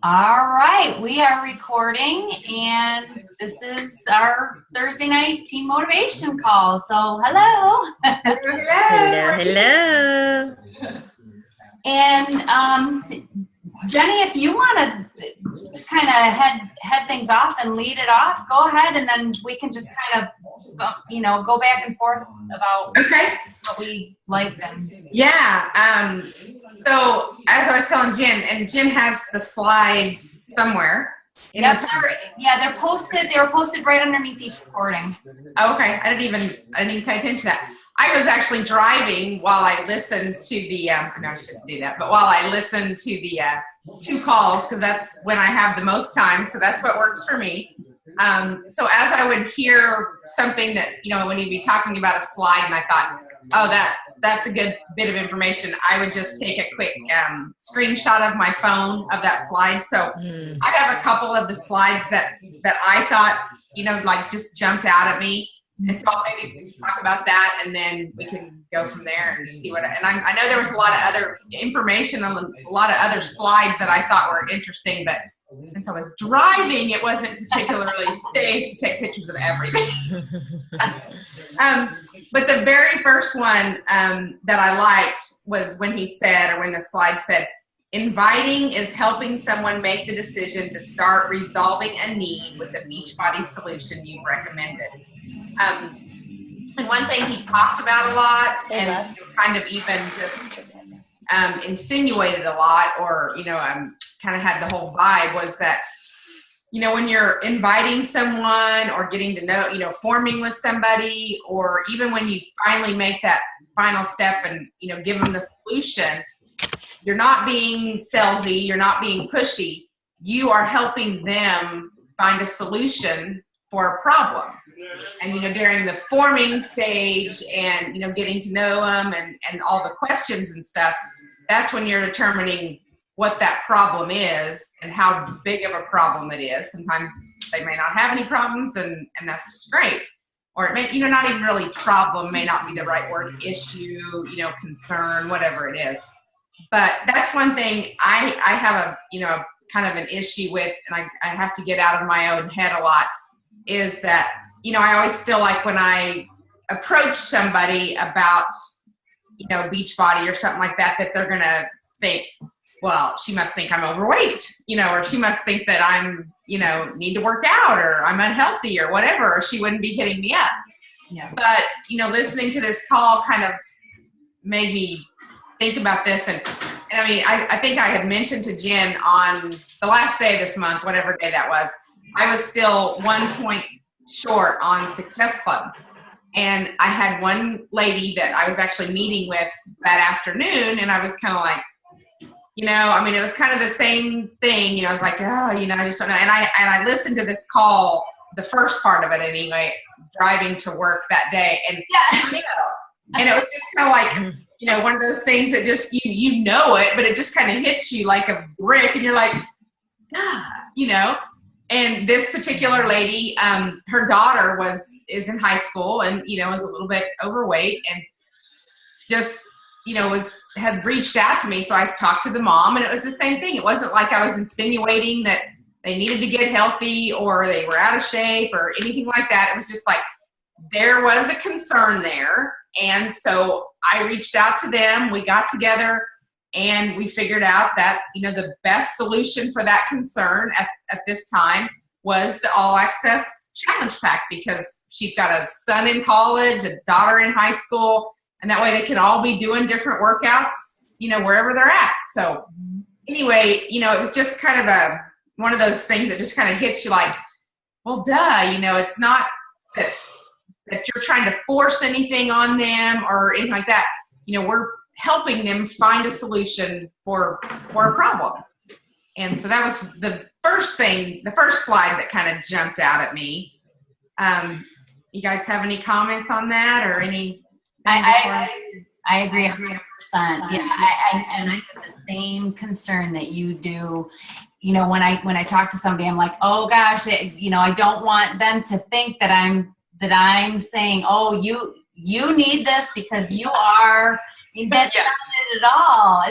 All right, we are recording, and this is our Thursday night team motivation call. So, hello. Hello, hello. And Jenny, if you want to just kind of head things off and lead it off, go ahead, and then we can just kind of, go back and forth about what we liked. Yeah. So as I was telling Jen, and Jen has the slides somewhere. They're posted. They were posted right underneath each recording. Okay. I didn't even pay attention to that. I was actually driving while I listened to the, I know I shouldn't do that, but while I listened to the 2 calls, because that's when I have the most time. So that's what works for me. So as I would hear something that, when you'd be talking about a slide and I thought, oh, that's a good bit of information, I would just take a quick screenshot of my phone of that slide. So I have a couple of the slides that I thought, just jumped out at me. And so maybe we can talk about that, and then we can go from there and see what. And I know there was a lot of other information on a lot of other slides that I thought were interesting, but since I was driving, it wasn't particularly safe to take pictures of everything. But the very first one that I liked was when he said, or when the slide said, inviting is helping someone make the decision to start resolving a need with a Beachbody solution you've recommended. And one thing he talked about a lot, and kind of even just insinuated a lot, or kind of had the whole vibe, was that when you're inviting someone or getting to know, forming with somebody, or even when you finally make that final step and give them the solution, you're not being salesy, you're not being pushy, you are helping them find a solution for a problem. And during the forming stage and getting to know them and all the questions and stuff, that's when you're determining what that problem is and how big of a problem it is. Sometimes they may not have any problems, and that's just great. Or it may, not even really problem, may not be the right word, issue, concern, whatever it is. But that's one thing I have a kind of an issue with, and I have to get out of my own head a lot, is that I always feel like when I approach somebody about Beachbody or something like that, that they're gonna think, well, she must think I'm overweight, or she must think that I'm need to work out, or I'm unhealthy, or whatever, or she wouldn't be hitting me up. Yeah. But listening to this call kind of made me think about this, and I mean, I think I had mentioned to Jen on the last day of this month, whatever day that was, I was still 1 point short on Success Club. And I had one lady that I was actually meeting with that afternoon, and I was kind of like, it was kind of the same thing. I was like, oh, I just don't know. And I listened to this call, the first part of it anyway, driving to work that day. And, and it was just kind of like, one of those things that just, it, but it just kind of hits you like a brick, and you're like, And this particular lady, her daughter is in high school, and was a little bit overweight, and just had reached out to me. So I talked to the mom, and it was the same thing. It wasn't like I was insinuating that they needed to get healthy or they were out of shape or anything like that. It was just like there was a concern there, and so I reached out to them. We got together, and we figured out that, the best solution for that concern at this time was the All Access Challenge Pack, because she's got a son in college, a daughter in high school, and that way they can all be doing different workouts, wherever they're at. So anyway, it was just kind of one of those things that just kind of hits you like, well, duh, it's not that you're trying to force anything on them or anything like that. We're helping them find a solution for a problem. And so that was the first slide that kind of jumped out at me. You guys have any comments on that, or any? I agree 100%. Yeah, and I have the same concern that you do. When I talk to somebody, I'm like, oh gosh, I don't want them to think that I'm saying, oh, you need this because you are. That's not it at all.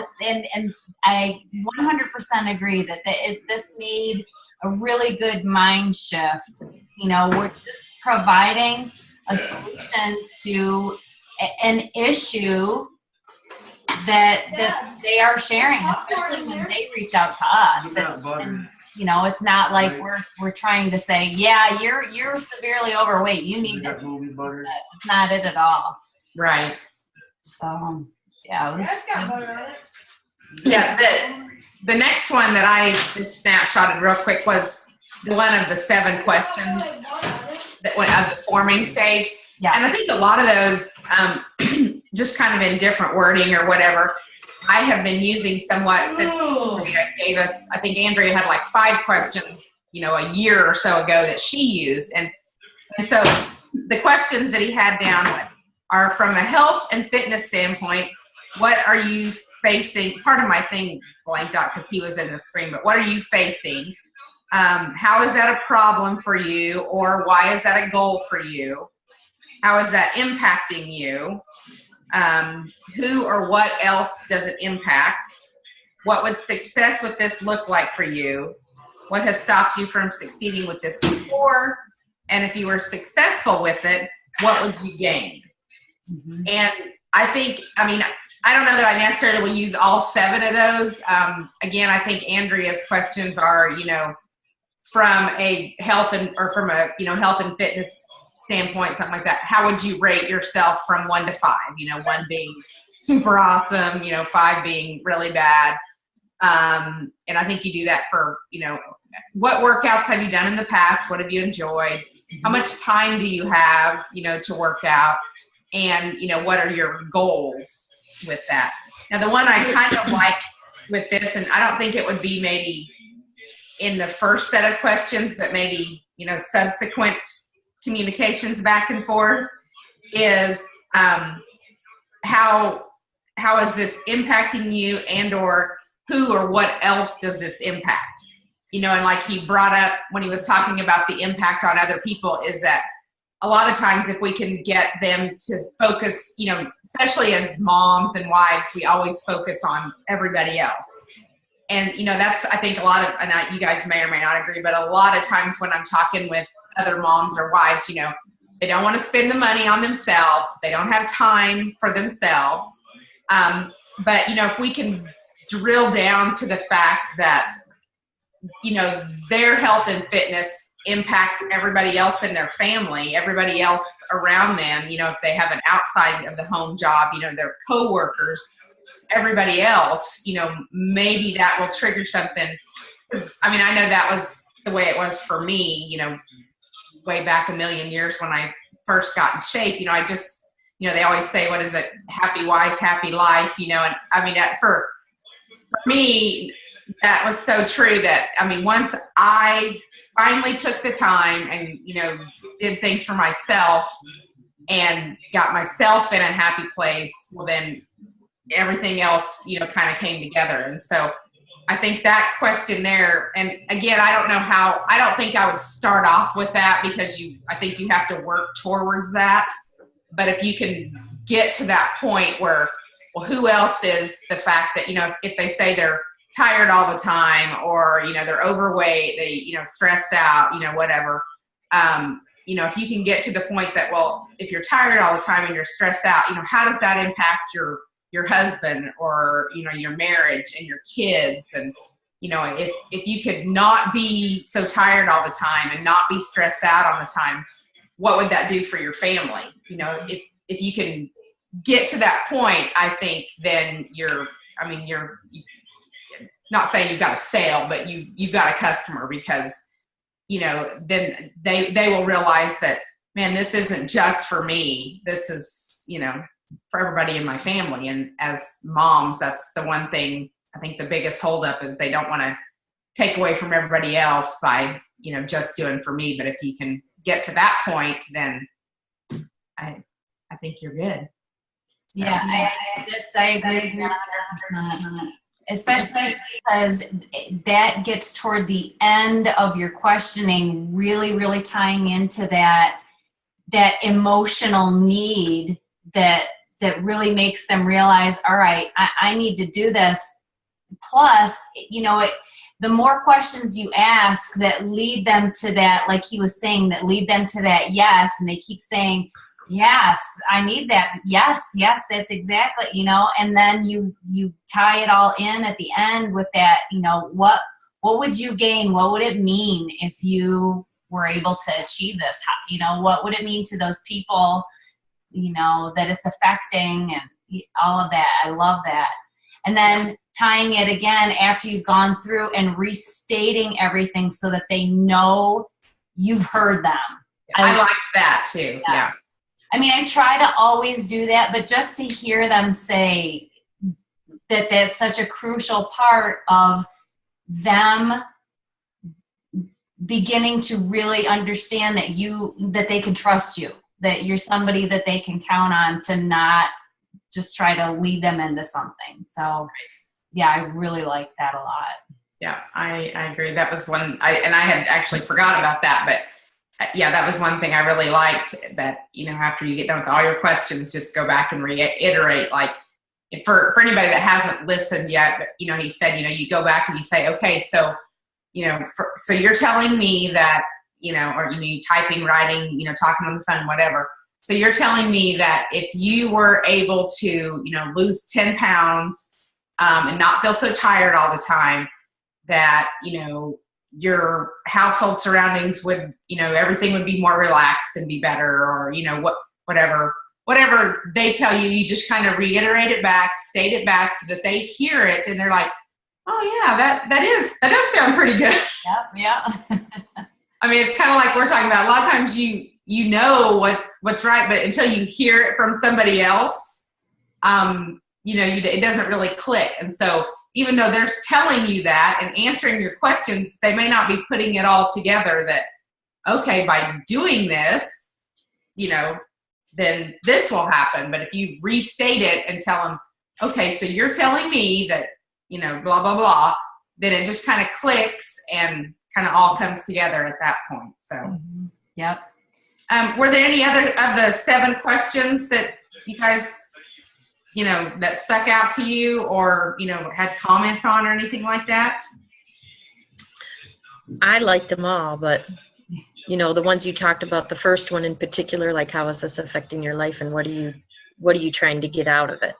And I 100% agree that this made a really good mind shift. You know, we're just providing a solution to an issue that they are sharing, especially when they reach out to us. And you know, it's not like we're trying to say, yeah, you're severely overweight. You need to do this. It's not it at all. Right. So yeah, it was. Yeah. The next one that I just snapshotted real quick was the one of the 7 questions that went at the forming stage. Yeah. And I think a lot of those, just kind of in different wording or whatever, I have been using somewhat since Andrea gave us, I think Andrea had like 5 questions, you know, a year or so ago that she used. And so the questions that he had down are from a health and fitness standpoint, what are you facing? Part of my thing blanked out because he was in the screen, but what are you facing? How is that a problem for you? Or why is that a goal for you? How is that impacting you? Who or what else does it impact? What would success with this look like for you? What has stopped you from succeeding with this before? And if you were successful with it, what would you gain? Mm-hmm. And I think, I mean, I don't know that I necessarily will use all 7 of those. Again, I think Andrea's questions are, you know, from a health and fitness standpoint, something like that. How would you rate yourself from 1 to 5? You know, 1 being super awesome, you know, 5 being really bad. And I think you do that for, you know, what workouts have you done in the past? What have you enjoyed? How much time do you have, you know, to work out? And, you know, what are your goals with that? Now, the one I kind of like with this, and I don't think it would be maybe in the first set of questions, but maybe, you know, subsequent communications back and forth, is how is this impacting you, and or who or what else does this impact? You know, and like he brought up when he was talking about the impact on other people, is that a lot of times if we can get them to focus, you know, especially as moms and wives, we always focus on everybody else. And, you know, that's, I think a lot of, and you guys may or may not agree, but a lot of times when I'm talking with other moms or wives, you know, they don't want to spend the money on themselves. They don't have time for themselves. But, you know, if we can drill down to the fact that, you know, their health and fitness impacts everybody else in their family, everybody else around them, you know, if they have an outside of the home job, you know, their coworkers, everybody else, you know, maybe that will trigger something. 'Cause, I mean, I know that was the way it was for me, you know, way back a million years when I first got in shape. You know, I just, you know, they always say, what is it? Happy wife, happy life, you know, and I mean, for me, that was so true that, I mean, once I finally took the time and, you know, did things for myself and got myself in a happy place, well, then everything else, you know, kind of came together. And so I think that question there, and again, I don't think I would start off with that, because I think you have to work towards that. But if you can get to that point where, well, who else is the fact that, you know, if they say they're tired all the time, or, you know, they're overweight, they, you know, stressed out, you know, whatever, you know, if you can get to the point that, well, if you're tired all the time and you're stressed out, you know, how does that impact your husband, or, you know, your marriage and your kids? And, you know, if you could not be so tired all the time and not be stressed out all the time, what would that do for your family? You know, if you can get to that point, I think then you're not saying you've got a sale, but you've got a customer, because, you know, then they will realize that, man, this isn't just for me. This is, you know, for everybody in my family. And as moms, that's the one thing, I think the biggest holdup is they don't want to take away from everybody else by, you know, just doing for me. But if you can get to that point, then I think you're good. So, yeah, I agree 100%. Especially because that gets toward the end of your questioning, really, really tying into that emotional need that really makes them realize, all right, I need to do this plus, the more questions you ask that lead them to that, like he was saying, that lead them to that yes, and they keep saying, yes, I need that. Yes, that's exactly, and then you tie it all in at the end with that, what would you gain? What would it mean if you were able to achieve this? What would it mean to those people, that it's affecting, and all of that. I love that. And then tying it again after you've gone through and restating everything so that they know you've heard them. I liked that too. Yeah. I mean, I try to always do that, but just to hear them say that that's such a crucial part of them beginning to really understand that they can trust you, that you're somebody that they can count on, to not just try to lead them into something. So yeah, I really like that a lot. Yeah, I agree. That was one, I had actually forgot about that, but yeah, that was one thing I really liked, that, after you get done with all your questions, just go back and reiterate, like, for anybody that hasn't listened yet, but, he said, you go back and you say, okay, so, so you're telling me that, or, typing, writing, talking on the phone, whatever. So you're telling me that if you were able to, lose 10 pounds and not feel so tired all the time, that, your household surroundings would, everything would be more relaxed and be better, or, whatever they tell you, you just kind of reiterate it back, state it back so that they hear it and they're like, oh yeah, that does sound pretty good. Yeah. I mean, it's kind of like we're talking about. A lot of times you know what's right, but until you hear it from somebody else, it doesn't really click. And so even though they're telling you that and answering your questions, they may not be putting it all together that, okay, by doing this, then this will happen. But if you restate it and tell them, okay, so you're telling me that, blah, blah, blah, then it just kind of clicks and kind of all comes together at that point. So, Yep. Were there any other of the 7 questions that you guys, that stuck out to you, or, had comments on, or anything like that? I liked them all, but the ones you talked about, the first one in particular, like, how is this affecting your life, and what are you trying to get out of it?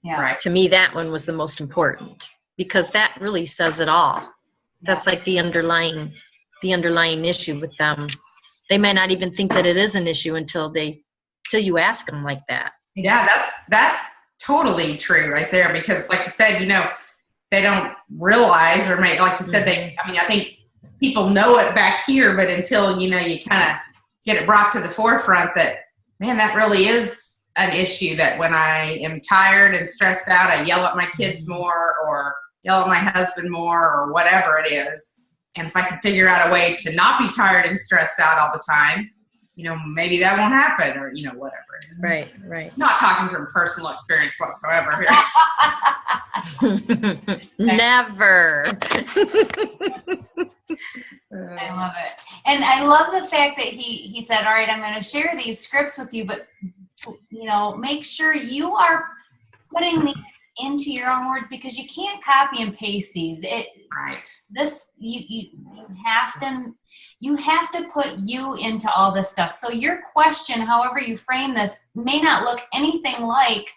Yeah. Right. To me, that one was the most important, because that really says it all. That's like the underlying issue with them. They may not even think that it is an issue until you ask them like that. Yeah, that's totally true right there, because like I said, they don't realize, or like you said, I think people know it back here, but until, you kind of get it brought to the forefront that, man, that really is an issue, that when I am tired and stressed out, I yell at my kids more, or yell at my husband more, or whatever it is. And if I can figure out a way to not be tired and stressed out all the time, maybe that won't happen, or, whatever it is. Right. Not talking from personal experience whatsoever here. Never. I love it. And I love the fact that he said, all right, I'm going to share these scripts with you, but, make sure you are putting these into your own words, because you can't copy and paste these. Right. This, you have to put you into all this stuff. So your question, however you frame this, may not look anything like,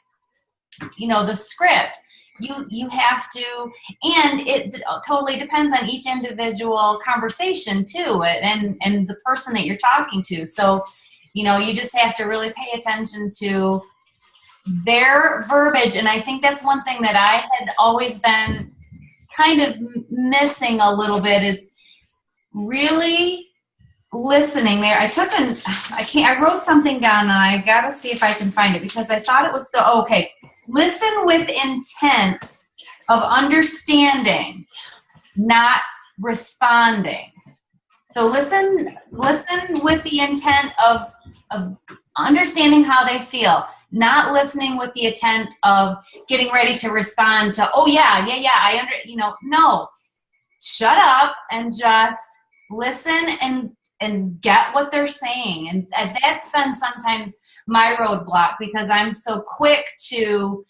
the script. You have to, and it totally depends on each individual conversation too, and the person that you're talking to. So, you just have to really pay attention to their verbiage. And I think that's one thing that I had always been kind of missing a little bit, is really listening there. I wrote something down, and I got to see if I can find it, because I thought it was okay. Listen with intent of understanding, not responding. So listen with the intent of understanding how they feel, not listening with the intent of getting ready to respond to, oh yeah, no. Shut up and just listen and get what they're saying. And that's been sometimes my roadblock, because I'm so quick to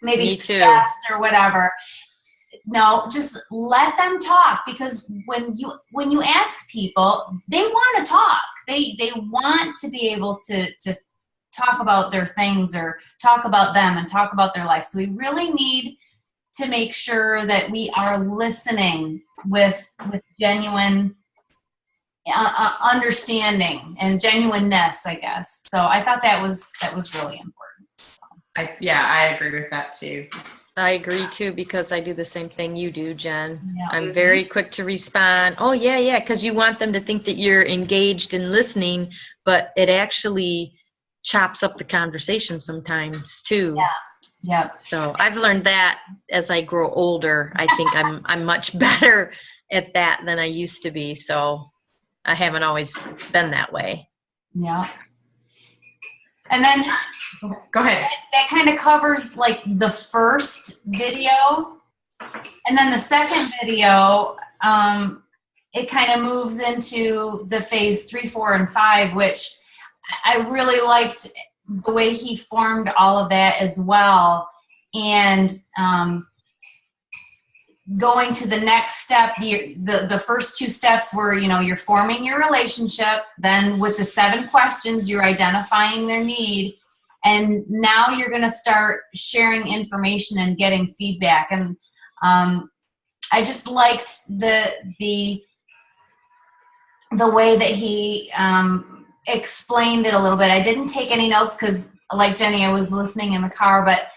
maybe Me too. suggest or whatever. No, just let them talk, because when you ask people, they want to talk. They want to be able to just talk about their things or talk about them and talk about their life. So we really need to make sure that we are listening with genuine understanding and genuineness, I guess. So I thought that was really important. So. I agree with that too. I agree too, because I do the same thing you do, Jen. Yeah. I'm very quick to respond. Oh, yeah, because you want them to think that you're engaged and listening, but it actually chops up the conversation sometimes too. Yeah. Yep. So I've learned that as I grow older. I think I'm much better at that than I used to be. So I haven't always been that way. Yeah. And then go ahead. That kind of covers like the first video, and then the second video, it kind of moves into the phase 3, 4, and 5, which I really liked the way he formed all of that as well. And going to the next step, the first 2 steps were, you're forming your relationship. Then with the 7 questions, you're identifying their need. And now you're going to start sharing information and getting feedback. And I just liked the way that he explained it a little bit. I didn't take any notes because, like Jenny, I was listening in the car, but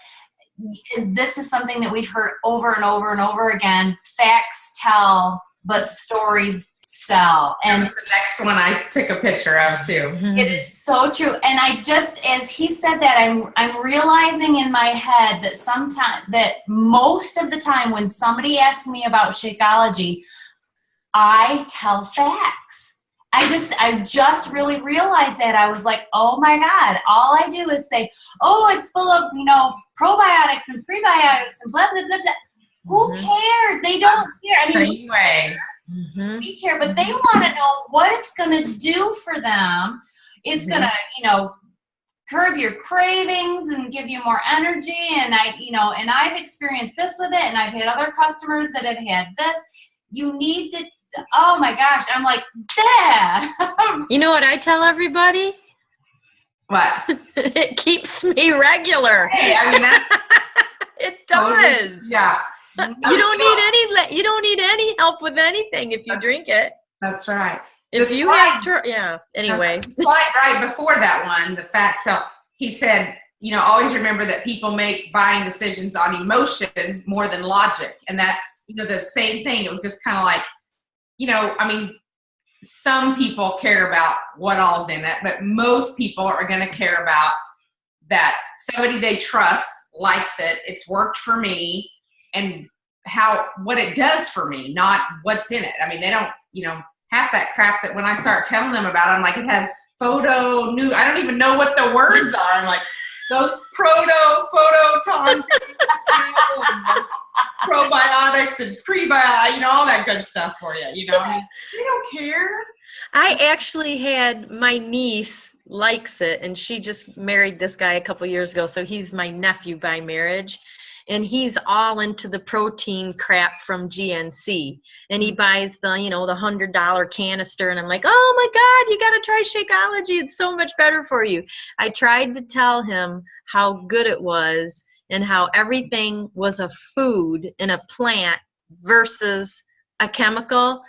this is something that we've heard over and over and over again. Facts tell, but stories sell. And that's the next one I took a picture of too. It is so true. And I just, as he said that, I'm realizing in my head that most of the time when somebody asks me about Shakeology, I tell facts. I just really realized that. I was like, oh my God, all I do is say, oh, it's full of, probiotics and prebiotics and blah, blah, blah, blah. Who cares? They don't care. I mean, we care, but they want to know what it's going to do for them. It's going to, curb your cravings and give you more energy. And I've experienced this with it. And I've had other customers that have had this. You need to, oh my gosh. I'm like, yeah. You know what I tell everybody? What? It keeps me regular. Hey, I mean, that's it does. Yeah. You don't need any help with anything if you drink it. That's right. If you have anyway. The slide right before that one, the fact. So he said, always remember that people make buying decisions on emotion more than logic. And that's, the same thing. It was just kind of like, some people care about what all's in it, but most people are going to care about that somebody they trust likes it. It's worked for me. And what it does for me, not what's in it. I mean, they don't, half that crap that when I start telling them about it, I'm like, it has I don't even know what the words are. I'm like, those photon, probiotics and prebiotics, all that good stuff for you, they don't care. I actually had my niece likes it, and she just married this guy a couple years ago, so he's my nephew by marriage. And he's all into the protein crap from GNC. And he buys the, the $100 canister. And I'm like, oh my God, you got to try Shakeology. It's so much better for you. I tried to tell him how good it was and how everything was a food in a plant versus a chemical.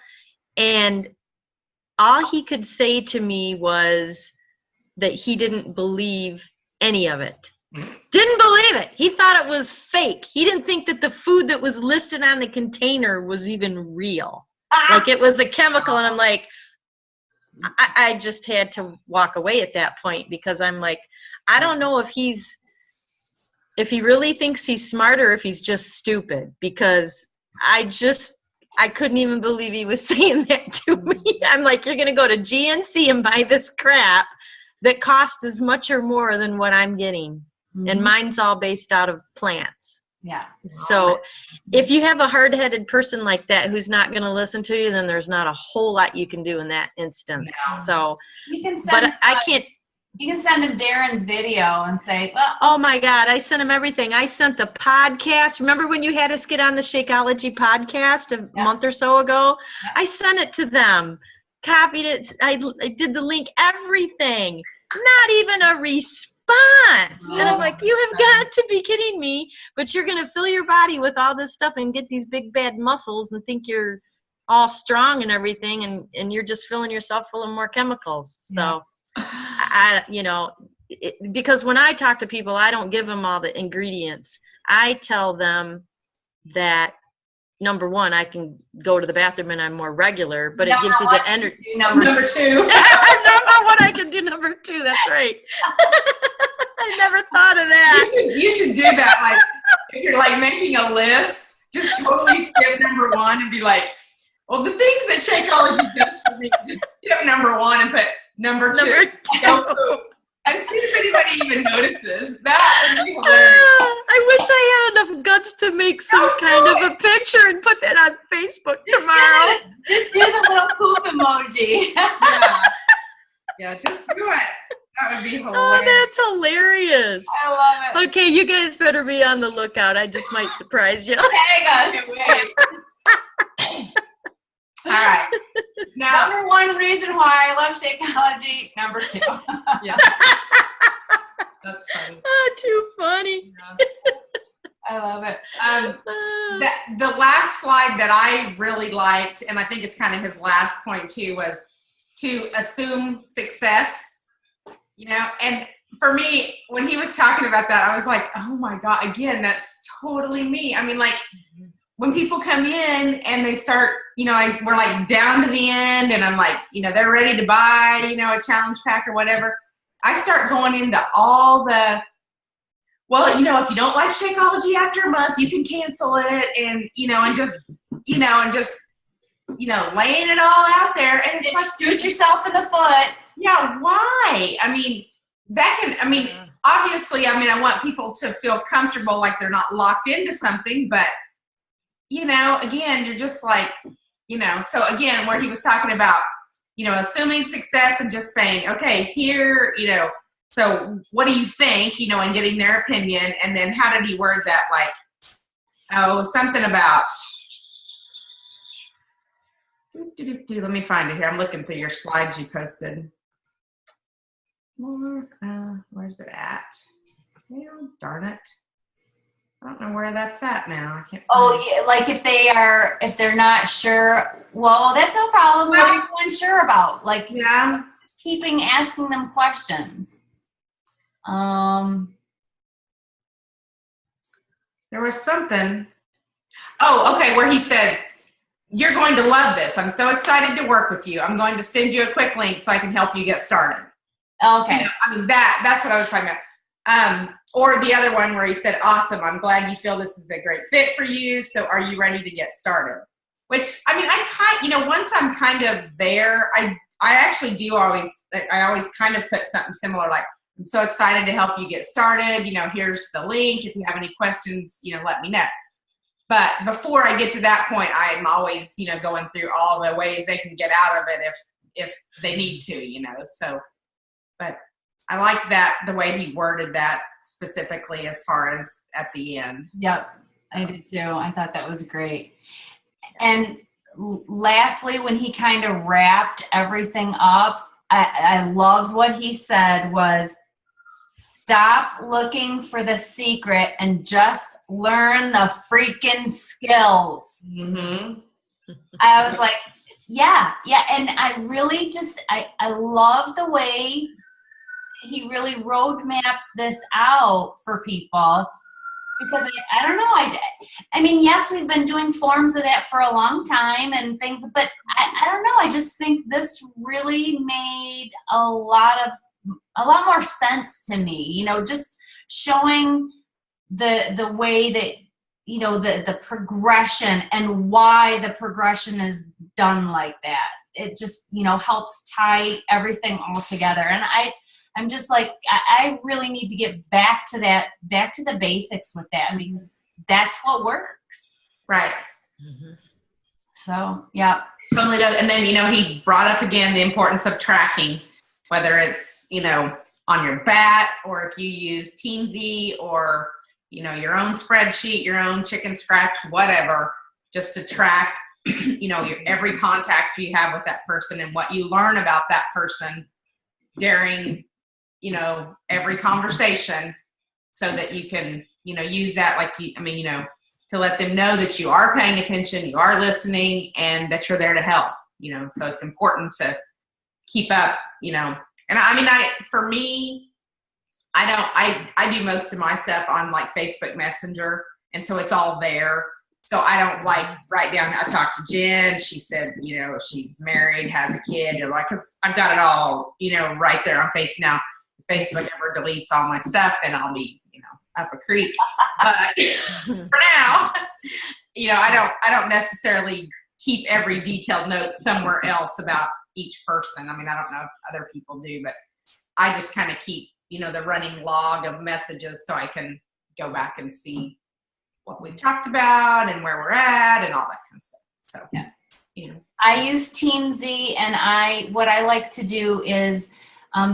And all he could say to me was that he didn't believe any of it. Didn't believe it. He thought it was fake. He didn't think that the food that was listed on the container was even real. Like it was a chemical. And I'm like, I just had to walk away at that point, because I'm like, I don't know if he really thinks he's smart or if he's just stupid, because I couldn't even believe he was saying that to me. I'm like, you're going to go to GNC and buy this crap that costs as much or more than what I'm getting. And mine's all based out of plants. Yeah. So if you have a hard-headed person like that who's not going to listen to you, then there's not a whole lot you can do in that instance. No. So, you can but I can't. You can send him Darren's video and say, well, Oh my God, I sent him everything. I sent the podcast. Remember when you had us get on the Shakeology podcast a month or so ago? Yeah. I sent it to them, copied it. I did the link, everything. Not even a response. And I'm like, you have got to be kidding me. But you're going to fill your body with all this stuff and get these big bad muscles and think you're all strong and everything. And you're just filling yourself full of more chemicals. So, because when I talk to people, I don't give them all the ingredients. I tell them that, number one, I can go to the bathroom and I'm more regular, but it gives you the energy. Number two. Number one, I can do number two. That's right. I never thought of that. You should do that. Like, if you're like making a list, just totally skip number one and be like, well, the things that Shakeology does for me, just skip number one and put number two. And see if anybody even notices. That would be hilarious. I wish I had enough guts to make some kind of a picture and put that on Facebook tomorrow. Just do the little poop emoji. Yeah, just do it. That would be hilarious. Oh, that's hilarious. I love it. Okay, you guys better be on the lookout. I just might surprise you. Tag us. All right. Now, Number one reason why I love Shakeology. Number two. Yeah. That's funny. Oh, too funny. I love it. The last slide that I really liked, and I think it's kind of his last point too, was to assume success. And for me, when he was talking about that, I was like, oh my God, again, that's totally me. I mean, like, when people come in and they start, we're like down to the end and I'm like, they're ready to buy, a challenge pack or whatever. I start going into all the, well, if you don't like Shakeology after a month, you can cancel it and, laying it all out there. And it's like, shoot yourself in the foot. Yeah, why? I mean, obviously, I want people to feel comfortable, like they're not locked into something, but again, you're just like, so again, where he was talking about, assuming success and just saying, okay, here, so what do you think, and getting their opinion. And then how did he word that? Like, something about, let me find it here. I'm looking through your slides you posted. Where's it at? Oh, darn it. I don't know where that's at now. I can't. Yeah, like if they're not sure, well, that's no problem. What are you unsure about? Like, asking them questions. There was something. Oh, okay, where he said, you're going to love this. I'm so excited to work with you. I'm going to send you a quick link so I can help you get started. Okay. That's what I was talking about. Or the other one where he said, awesome, I'm glad you feel this is a great fit for you. So are you ready to get started? Which, once I'm kind of there, I actually do always kind of put something similar, like, I'm so excited to help you get started. Here's the link. If you have any questions, let me know. But before I get to that point, I'm always, going through all the ways they can get out of it if they need to, so, but I liked that, the way he worded that specifically as far as at the end. Yep, I did too. I thought that was great. And lastly, when he kind of wrapped everything up, I loved what he said was, stop looking for the secret and just learn the freaking skills. Mm-hmm. I was like, yeah. And I really I love the way he really roadmapped this out for people, because I don't know. I mean, yes, we've been doing forms of that for a long time and things, but I don't know. I just think this really made a lot more sense to me, just showing the way that, the progression and why the progression is done like that. It just, helps tie everything all together. And I'm just like, I really need to get back to the basics with that, because that's what works. Right. Mm-hmm. So, yeah. Totally does. And then, he brought up again the importance of tracking, whether it's, on your bat, or if you use TeamZ or, you know, your own spreadsheet, your own chicken scratch, whatever, just to track, you know, every contact you have with that person and what you learn about that person during, you know, every conversation, so that you can, you know, use that, like, I mean, you know, to let them know that you are paying attention, you are listening, and that you're there to help, you know. So it's important to keep up, you know. And I mean, for me, I do most of my stuff on like Facebook Messenger, and so it's all there. So I don't like write down. I talked to Jen. She said, you know, she's married, has a kid. You're like, cause I've got it all, you know, right there on Facebook. Now, if Facebook ever deletes all my stuff, then I'll be, you know, up a creek. But for now, you know, I don't necessarily keep every detailed note somewhere else about each person. I mean, I don't know if other people do, but I just kind of keep, you know, the running log of messages so I can go back and see what we talked about and where we're at and all that kind of stuff. So, yeah, you know. I use TeamZ, and what I like to do is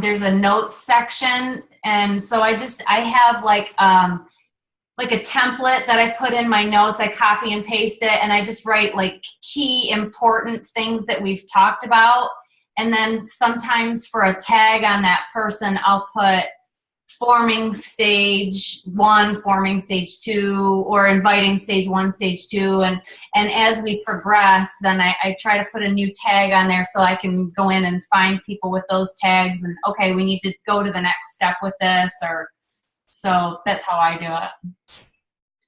there's a notes section, and so I have like a template that I put in my notes. I copy and paste it, and I just write like key important things that we've talked about. And then sometimes for a tag on that person, I'll put forming stage 1, forming stage 2, or inviting stage 1, stage 2. And as we progress, then I try to put a new tag on there so I can go in and find people with those tags and, okay, we need to go to the next step with this, or so that's how I do it.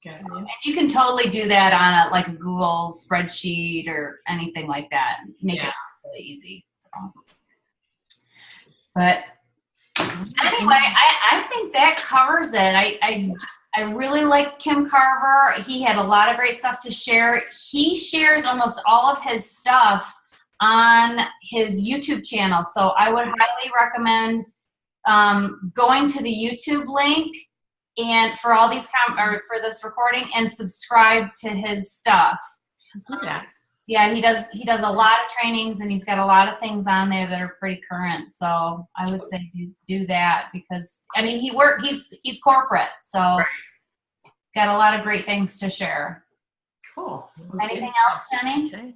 Okay. And you can totally do that on a Google spreadsheet or anything like that. Make it really easy. So. But anyway, I think that covers it. I really liked Cim Carver. He had a lot of great stuff to share. He shares almost all of his stuff on his YouTube channel. So I would highly recommend going to the YouTube link and for all these for this recording, and subscribe to his stuff. Yeah, he does a lot of trainings, and he's got a lot of things on there that are pretty current. So I would say do that, because I mean he's corporate, so got a lot of great things to share. Cool. Anything else, Jenny? Okay.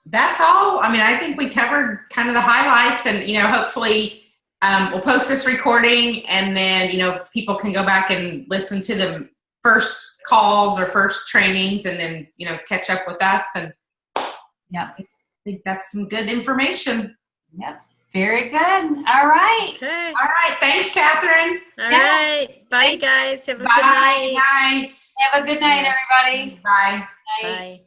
That's all. I mean, I think we covered kind of the highlights, and, you know, hopefully we'll post this recording, and then, you know, people can go back and listen to the first calls or first trainings, and then, you know, catch up with us. And yeah, I think that's some good information. Yep. Very good. All right. Okay. All right. Thanks, Catherine. All right. Bye, guys. Have a good night. Night. Have a good night, everybody. Bye. Night. Bye.